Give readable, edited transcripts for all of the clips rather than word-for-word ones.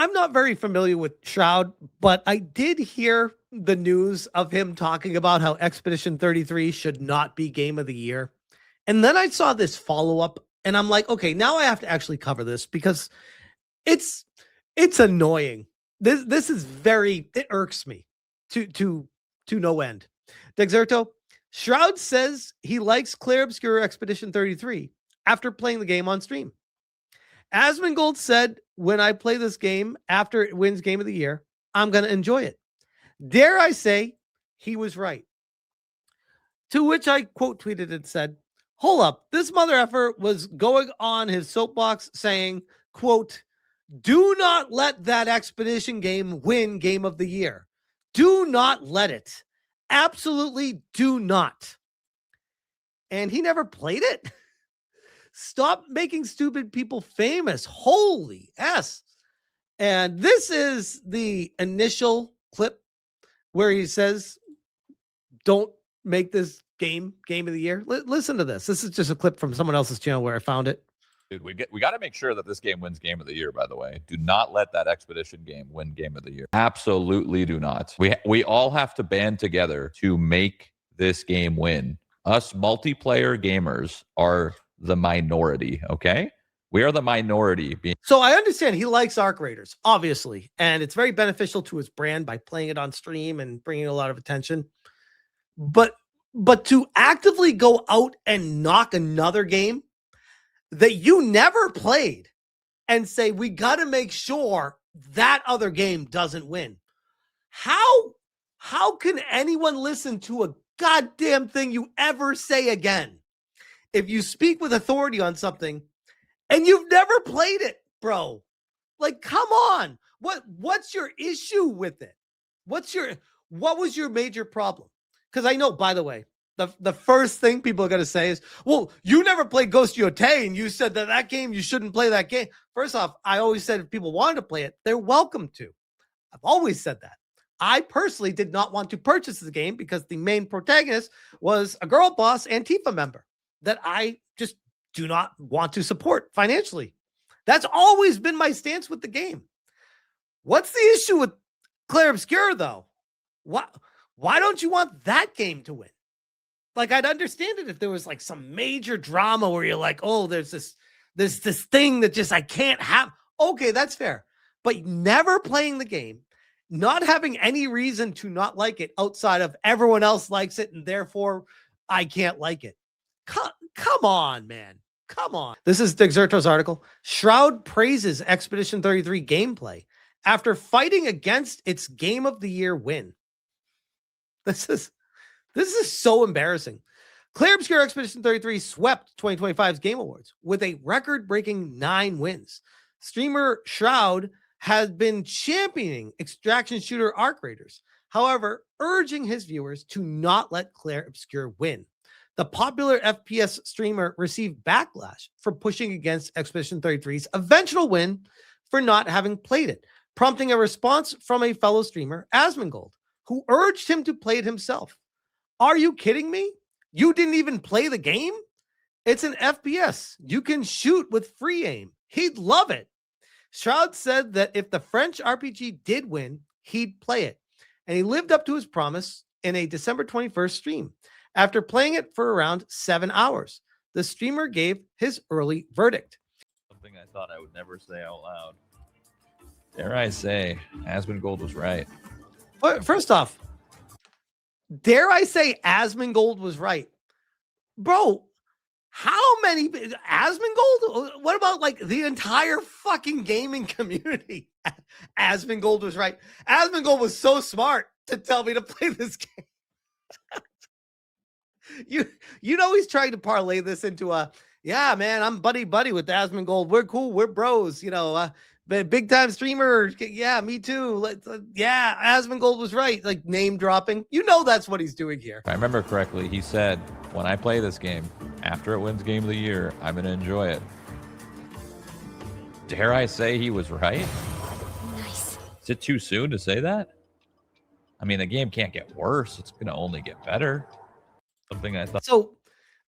I'm not very familiar with Shroud, but I did hear the news of him talking about how Expedition 33 should not be game of the year. And then I saw this follow up and I'm like, okay, now I have to actually cover this because it's it's annoying. This is very it irks me to no end. Dexerto, Shroud says he likes Clair Obscur Expedition 33 after playing the game on stream. Asmongold said, when I play this game after it wins Game of the Year, I'm going to enjoy it. Dare I say, he was right. To which I quote tweeted and said, hold up, this mother effer was going on his soapbox saying, quote, do not let that Expedition game win Game of the Year. Do not let it. Absolutely do not. And he never played it. Stop making stupid people famous. Holy S. And this is the initial clip where he says, don't make this game of the year. Listen to this. This is just a clip from someone else's channel where I found it. Dude, we got to make sure that this game wins Game of the Year, by the way. Do not let that Expedition game win Game of the Year. Absolutely do not. We all have to band together to make this game win. Us multiplayer gamers are the minority, okay? We are the minority. So I understand he likes Arc Raiders, obviously, and it's very beneficial to his brand by playing it on stream and bringing a lot of attention. But to actively go out and knock another game that you never played and say, we got to make sure that other game doesn't win. How can anyone listen to a goddamn thing you ever say again? If you speak with authority on something and you've never played it, bro, like, come on. What's your issue with it? What was your major problem? Because I know, by the way, the first thing people are going to say is, well, you never played Ghost Yotei and you said that game, you shouldn't play that game. First off, I always said if people wanted to play it, they're welcome to. I've always said that. I personally did not want to purchase the game because the main protagonist was a girl boss Antifa member that I just do not want to support financially. That's always been my stance with the game. What's the issue with Clair Obscur, though? Why don't you want that game to win? Like, I'd understand it if there was like some major drama where you're like, oh, there's this thing that just I can't have. Okay, that's fair. But never playing the game, not having any reason to not like it outside of everyone else likes it and therefore I can't like it. Come on, man. Come on. This is Dexerto's article. Shroud praises Expedition 33 gameplay after fighting against its Game of the Year win. This is so embarrassing. Clair Obscur Expedition 33 swept 2025's Game Awards with a record-breaking 9 wins. Streamer Shroud has been championing extraction shooter Arc Raiders, however, urging his viewers to not let Clair Obscur win. The popular FPS streamer received backlash for pushing against Expedition 33's eventual win for not having played it, prompting a response from a fellow streamer, Asmongold, who urged him to play it himself. Are you kidding me? You didn't even play the game? It's an FPS. You can shoot with free aim. He'd love it. Shroud said that if the French RPG did win, he'd play it. And he lived up to his promise in a December 21st stream. After playing it for around 7 hours, the streamer gave his early verdict. Something I thought I would never say out loud. Dare I say, Asmongold was right. First off, dare I say Asmongold was right? Bro, how many Asmongold? What about like the entire fucking gaming community? Asmongold was right. Asmongold was so smart to tell me to play this game. You know he's trying to parlay this into a, yeah, man, I'm buddy with Asmongold. We're cool. We're bros. You know, big time streamer. Yeah, me too. Yeah, Asmongold was right. Like name dropping. You know that's what he's doing here. If I remember correctly, he said, when I play this game, after it wins Game of the Year, I'm going to enjoy it. Dare I say he was right? Nice. Is it too soon to say that? I mean, the game can't get worse. It's going to only get better. Something I thought. So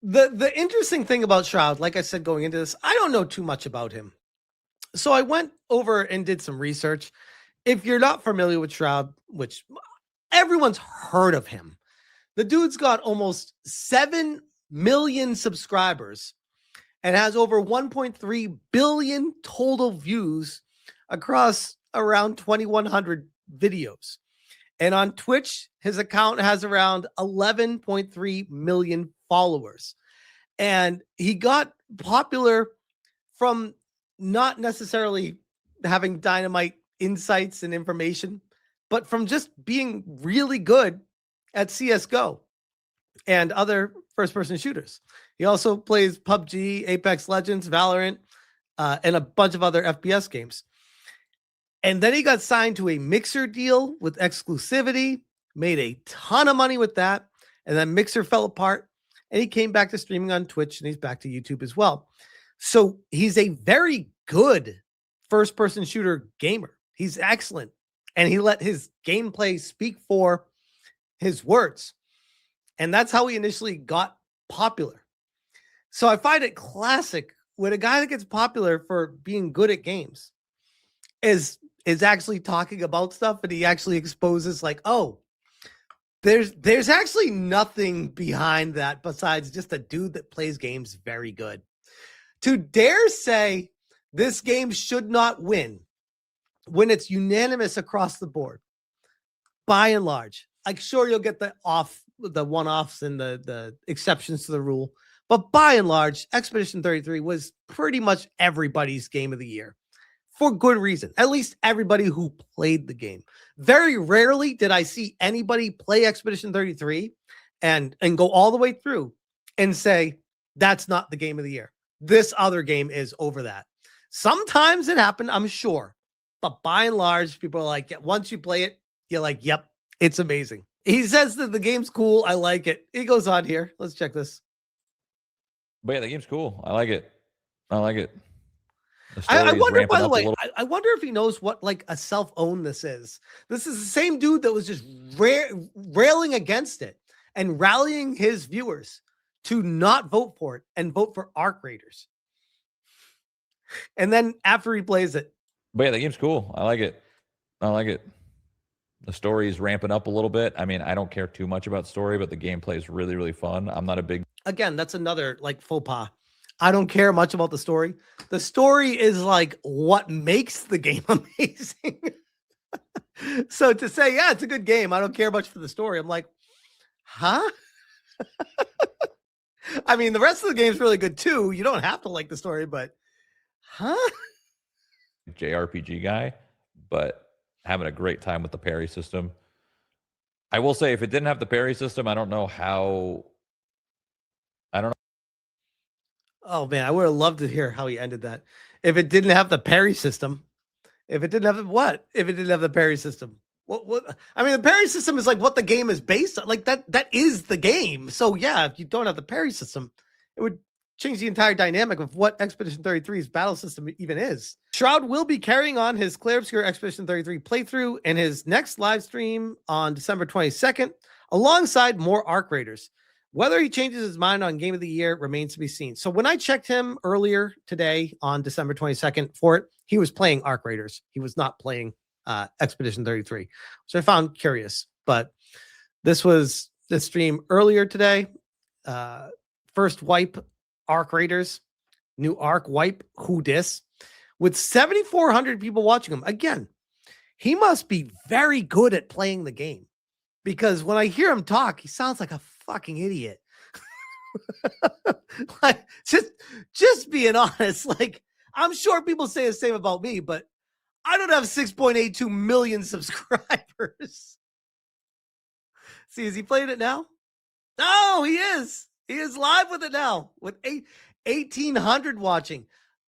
the interesting thing about Shroud, like I said, going into this, I don't know too much about him. So I went over and did some research. If you're not familiar with Shroud, which everyone's heard of him, the dude's got almost 7 million subscribers and has over 1.3 billion total views across around 2,100 videos. And on Twitch, his account has around 11.3 million followers. And he got popular from not necessarily having dynamite insights and information, but from just being really good at CSGO and other first-person shooters. He also plays PUBG, Apex Legends, Valorant, and a bunch of other FPS games. And then he got signed to a Mixer deal with exclusivity, made a ton of money with that, and then Mixer fell apart, and he came back to streaming on Twitch, and he's back to YouTube as well. So he's a very good first-person shooter gamer. He's excellent, and he let his gameplay speak for his words. And that's how he initially got popular. So I find it classic when a guy that gets popular for being good at games is actually talking about stuff, and he actually exposes like, oh, there's actually nothing behind that besides just a dude that plays games very good. To dare say this game should not win when it's unanimous across the board, by and large, like sure you'll get the one-offs and the exceptions to the rule, but by and large, Expedition 33 was pretty much everybody's game of the year for good reason. At least everybody who played the game. Very rarely did I see anybody play Expedition 33 and go all the way through and say that's not the game of the year. This other game is over that. Sometimes it happened, I'm sure, but by and large, people are like, once you play it, you're like, yep, it's amazing. He says that the game's cool. I like it. He goes on here. Let's check this. But yeah, the game's cool. I like it. I like it. I wonder, by the way, I wonder if he knows what like a self-own this is. This is the same dude that was just railing against it and rallying his viewers to not vote for it and vote for Arc Raiders. And then after he plays it. But yeah, the game's cool. I like it. I like it. The story is ramping up a little bit. I mean, I don't care too much about story, but the gameplay is really, really fun. I'm not a big... Again, that's another like faux pas. I don't care much about the story. The story is like what makes the game amazing. So to say, yeah, it's a good game, I don't care much for the story. I'm like, huh? I mean, the rest of the game is really good too. You don't have to like the story, but huh? JRPG guy, but having a great time with the parry system. I will say, if it didn't have the parry system, I don't know how. I don't know. Oh man, I would have loved to hear how he ended that. If it didn't have the parry system, if it didn't have the what? If it didn't have the parry system, what? I mean, the parry system is like what the game is based on. Like that is the game. So yeah, if you don't have the parry system, it would change the entire dynamic of what Expedition 33's battle system even is. Shroud will be carrying on his Clair Obscur Expedition 33 playthrough in his next live stream on December 22nd, alongside more Arc Raiders. Whether he changes his mind on Game of the Year remains to be seen. So when I checked him earlier today on December 22nd for it, he was playing Arc Raiders. He was not playing Expedition 33, which I found curious. But this was the stream earlier today. First wipe Arc Raiders, new Arc wipe, who dis, with 7,400 people watching him. Again, he must be very good at playing the game, because when I hear him talk, he sounds like a fucking idiot. Like, just being honest, like, I'm sure people say the same about me, but I don't have 6.82 million subscribers. See, is he playing it now? No, he is. He is live with it now with 1,800 watching.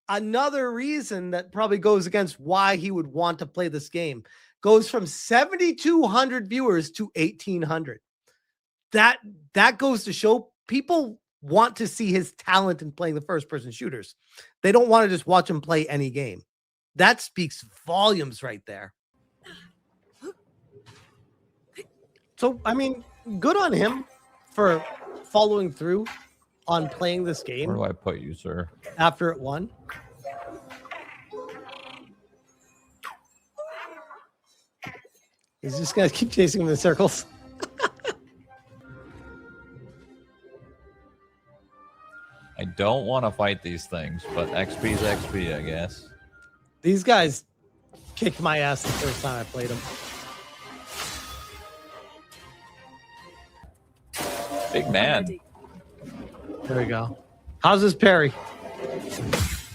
Another reason that probably goes against why he would want to play this game. Goes from 7,200 viewers to 1,800. That goes to show people want to see his talent in playing the first-person shooters. They don't want to just watch him play any game. That speaks volumes right there. So, I mean, good on him for following through on playing this game. Where do I put you, sir? After it won. He's just gonna keep chasing him in circles. I don't want to fight these things, but XP's XP, I guess. These guys kicked my ass the first time I played them. Big man. There we go. How's his parry?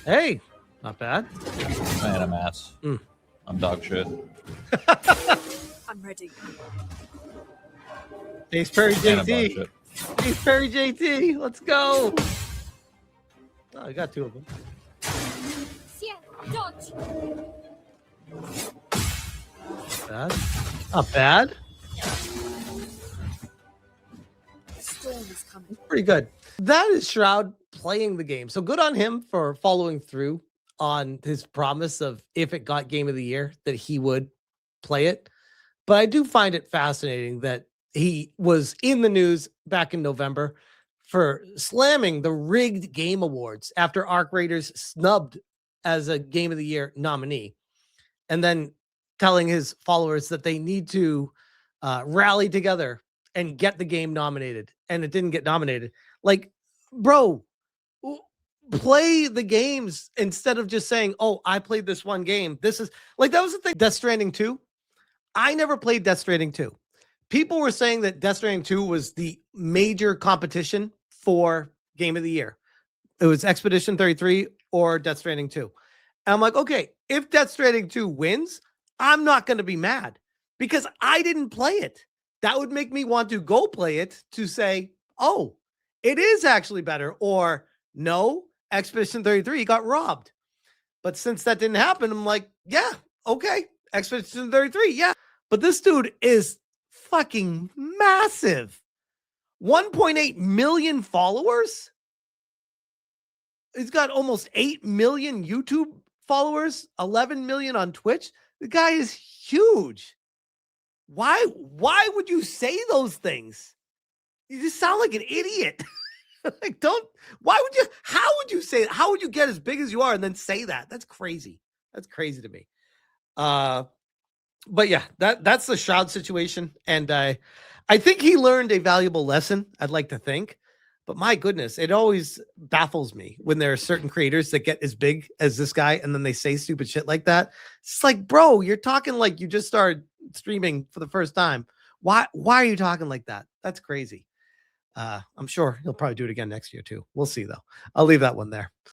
Hey, not bad. Man, I'm ass. I'm dog shit. I'm ready. Ace parry Man, I'm dog JT. shit. Ace parry JT. Let's go. Oh, I got 2 of them. Dodge. Bad. Not bad. Storm is coming. Pretty good. That is Shroud playing the game. So good on him for following through on his promise of if it got game of the year that he would play it. But I do find it fascinating that he was in the news back in November for slamming the rigged game awards after Arc Raiders snubbed as a game of the year nominee, and then telling his followers that they need to rally together and get the game nominated, and it didn't get nominated. Like, bro, play the games instead of just saying, oh, I played this one game. This is like, that was the thing. Death Stranding 2. I never played Death Stranding 2. People were saying that Death Stranding 2 was the major competition for game of the year. It was Expedition 33 or Death Stranding 2. And I'm like, okay, if Death Stranding 2 wins, I'm not going to be mad because I didn't play it. That would make me want to go play it to say, oh, it is actually better, or no, Expedition 33 got robbed. But since that didn't happen, I'm like, yeah, okay, Expedition 33, yeah. But this dude is fucking massive. 1.8 million followers. He's got almost 8 million YouTube followers, 11 million on Twitch. The guy is huge. Why would you say those things? You just sound like an idiot. Like, how would you say it? How would you get as big as you are and then say that? That's crazy. That's crazy to me. But yeah, that's the Shroud situation. And I think he learned a valuable lesson, I'd like to think. But my goodness, it always baffles me when there are certain creators that get as big as this guy and then they say stupid shit like that. It's like, bro, you're talking like you just started streaming for the first time. Why are you talking like that? That's crazy. I'm sure he'll probably do it again next year too. We'll see though. I'll leave that one there.